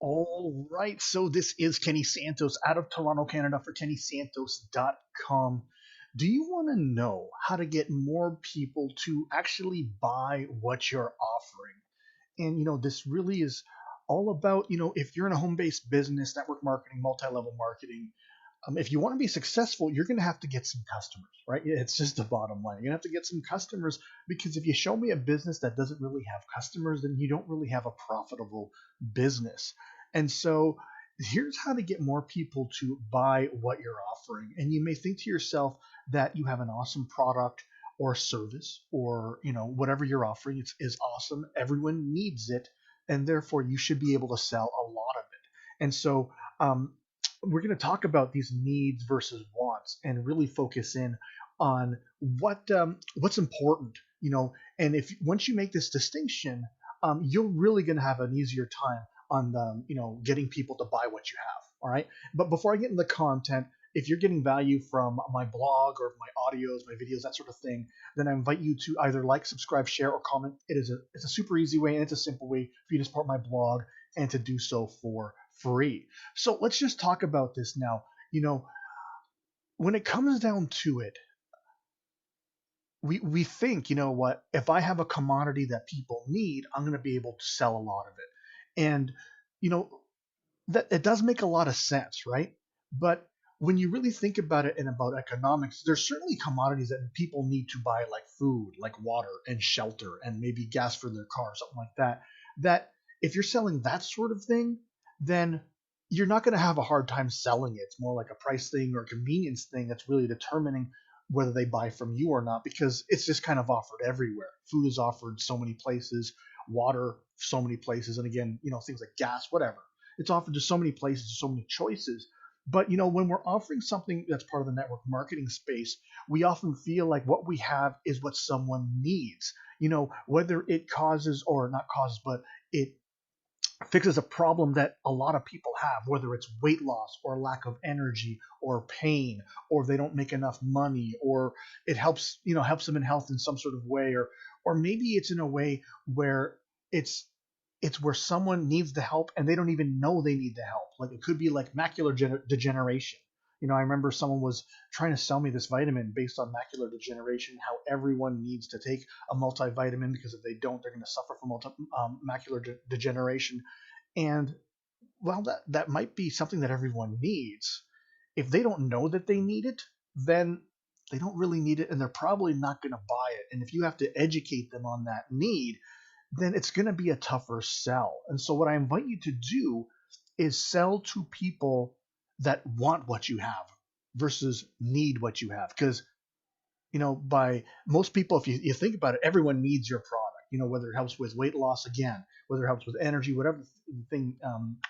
All right, so this is Kenny Santos out of Toronto, Canada for KennySantos.com. Do you want to know how to get more people to actually buy what you're offering? And this really is all about, if you're in a home-based business, network marketing, multi-level marketing, if you want to be successful, you're going to have to get some customers, right? It's just the bottom line. You're going to have to get some customers because if you show me a business that doesn't really have customers, then you don't really have a profitable business. And so here's how to get more people to buy what you're offering. And you may think to yourself that you have an awesome product or service or whatever you're offering is awesome. Everyone needs it, and therefore you should be able to sell a lot of it. And so we're going to talk about these needs versus wants and really focus in on what's important, and if once you make this distinction, you're really going to have an easier time on getting people to buy what you have. All right. But before I get into the content, if you're getting value from my blog or my audios, my videos, that sort of thing, then I invite you to either like, subscribe, share, or comment. It's a super easy way and it's a simple way for you to support my blog and to do so for free. So let's just talk about this now. When it comes down to it, we think, what, if I have a commodity that people need, I'm going to be able to sell a lot of it. And, you know, that it does make a lot of sense, right? But when you really think about it and about economics, there's certainly commodities that people need to buy, like food, like water and shelter, and maybe gas for their car, something like that. That if you're selling that sort of thing, then you're not going to have a hard time selling it. It's more like a price thing or a convenience thing that's really determining whether they buy from you or not, because it's just kind of offered everywhere. Food is offered so many places, water so many places, and again, things like gas, whatever. It's offered to so many places, so many choices. But when we're offering something that's part of the network marketing space, we often feel like what we have is what someone needs. Whether it causes or not causes, but it fixes a problem that a lot of people have, whether it's weight loss or lack of energy or pain, or they don't make enough money, or it helps them in health in some sort of way, or maybe it's in a way where it's it's where someone needs the help and they don't even know they need the help. Like it could be like macular degeneration. I remember someone was trying to sell me this vitamin based on macular degeneration, how everyone needs to take a multivitamin because if they don't, they're going to suffer from macular degeneration. And well, that might be something that everyone needs. If they don't know that they need it, then they don't really need it and they're probably not going to buy it. And if you have to educate them on that need, then it's going to be a tougher sell. And so what I invite you to do is sell to people that want what you have versus need what you have. Because, by most people, if you think about it, everyone needs your product, whether it helps with weight loss, again, whether it helps with energy, whatever the thing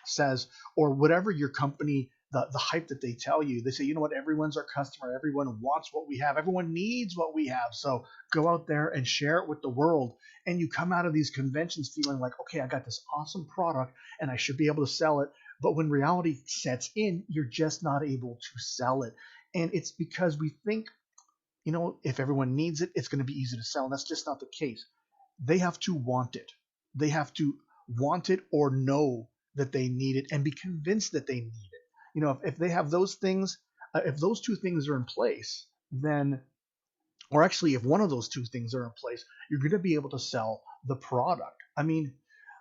says, or whatever your company, the hype that they tell you, they say, everyone's our customer. Everyone wants what we have. Everyone needs what we have. So go out there and share it with the world. And you come out of these conventions feeling like, okay, I got this awesome product and I should be able to sell it. But when reality sets in, you're just not able to sell it. And it's because we think, if everyone needs it, it's going to be easy to sell. And that's just not the case. They have to want it. They have to want it or know that they need it and be convinced that they need it. If they have those things, if those two things are in place, then, or actually, if one of those two things are in place, you're going to be able to sell the product. I mean,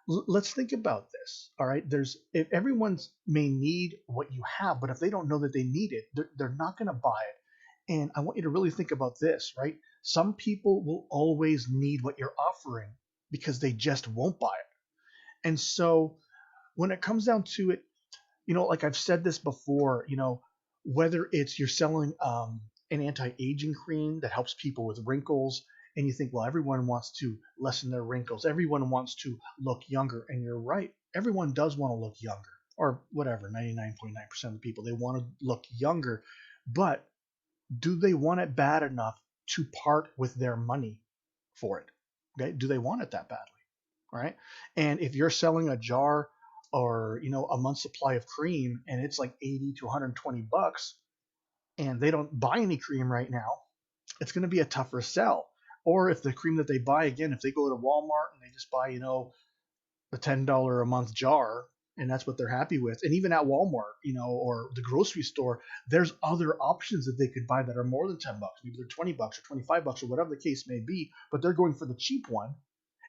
let's think about this. All right. If everyone's may need what you have, but if they don't know that they need it, they're not going to buy it. And I want you to really think about this, right? Some people will always need what you're offering because they just won't buy it. And so when it comes down to it, like I've said this before, whether it's you're selling an anti-aging cream that helps people with wrinkles, and you think, well, everyone wants to lessen their wrinkles, everyone wants to look younger, and you're right, everyone does want to look younger, or whatever, 99.9% of the people, they want to look younger, but do they want it bad enough to part with their money for it? Okay, do they want it that badly? All right, and if you're selling a jar or a month's supply of cream and it's like 80 to 120 bucks and they don't buy any cream right now, it's going to be a tougher sell. Or if the cream that they buy, again, if they go to Walmart and they just buy the $10 a month jar and that's what they're happy with. And even at Walmart, or the grocery store, there's other options that they could buy that are more than $10. Maybe they're $20 or $25 or whatever the case may be, but they're going for the cheap one.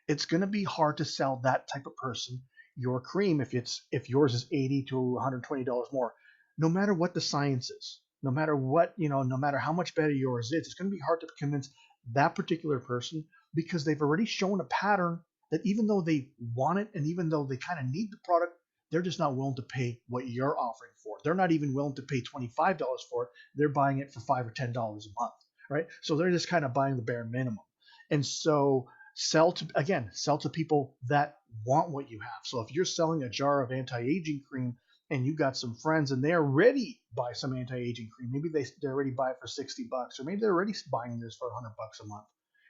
It's going to be hard to sell that type of person your cream if yours is $80 to $120 more. No matter what the science is, no matter what, no matter how much better yours is, it's going to be hard to convince that particular person, because they've already shown a pattern that even though they want it and even though they kind of need the product, they're just not willing to pay what you're offering for it. They're not even willing to pay $25 for it. They're buying it for $5 or $10 a month, right? So they're just kind of buying the bare minimum. And so sell to people that want what you have. So if you're selling a jar of anti-aging cream and you got some friends and they're ready to buy some anti-aging cream, maybe they already buy it for $60, or maybe they're already buying theirs for $100 a month,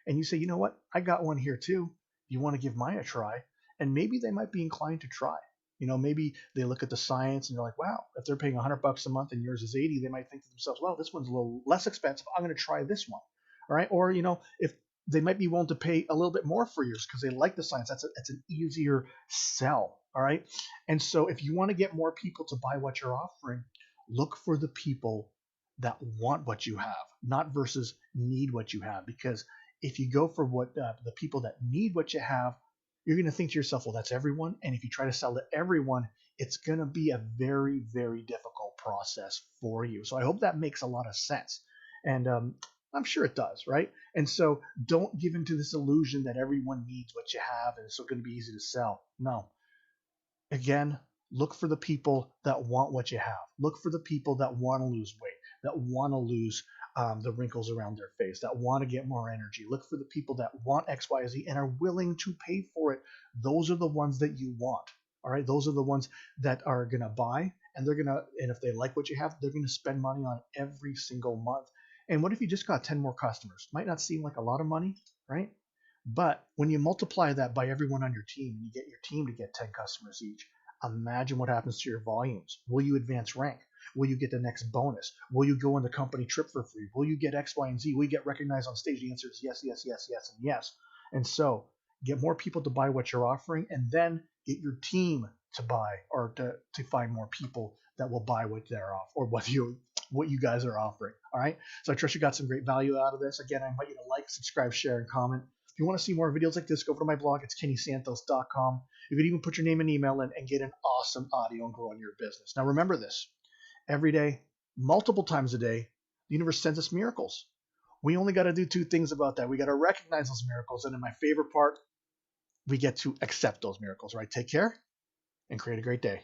and you say, you know what, I got one here too. You want to give mine a try? And maybe they might be inclined to try. Maybe they look at the science and they're like, wow, if they're paying $100 a month and yours is 80, they might think to themselves, well, this one's a little less expensive. I'm going to try this one. All right. Or, if they might be willing to pay a little bit more for yours because they like the science. That's an easier sell. All right. And so if you want to get more people to buy what you're offering, look for the people that want what you have, not versus need what you have. Because if you go for what the people that need what you have, you're going to think to yourself, well, that's everyone. And if you try to sell to everyone, it's going to be a very, very difficult process for you. So I hope that makes a lot of sense. And I'm sure it does, right? And so don't give into this illusion that everyone needs what you have and it's so going to be easy to sell. No. Again, look for the people that want what you have. Look for the people that want to lose weight, that want to lose the wrinkles around their face, that want to get more energy. Look for the people that want X, Y, Z and are willing to pay for it. Those are the ones that you want. All right. Those are the ones that are going to buy, and and if they like what you have, they're going to spend money on it every single month. And what if you just got 10 more customers? Might not seem like a lot of money, right? But when you multiply that by everyone on your team and you get your team to get 10 customers each, imagine what happens to your volumes. Will you advance rank? Will you get the next bonus? Will you go on the company trip for free? Will you get X, Y, and Z? Will you get recognized on stage? The answer is yes, yes, yes, yes, and yes. And so get more people to buy what you're offering, and then get your team to buy, or to find more people that will buy what they're off, or what you guys are offering. All right. So I trust you got some great value out of this. Again, I invite you to like, subscribe, share, and comment. If you want to see more videos like this, go over to my blog. It's kennysantos.com. You can even put your name and email in and get an awesome audio and grow in your business. Now remember this: every day, multiple times a day, the universe sends us miracles. We only got to do two things about that. We got to recognize those miracles, and in my favorite part, we get to accept those miracles. Right? Take care and create a great day.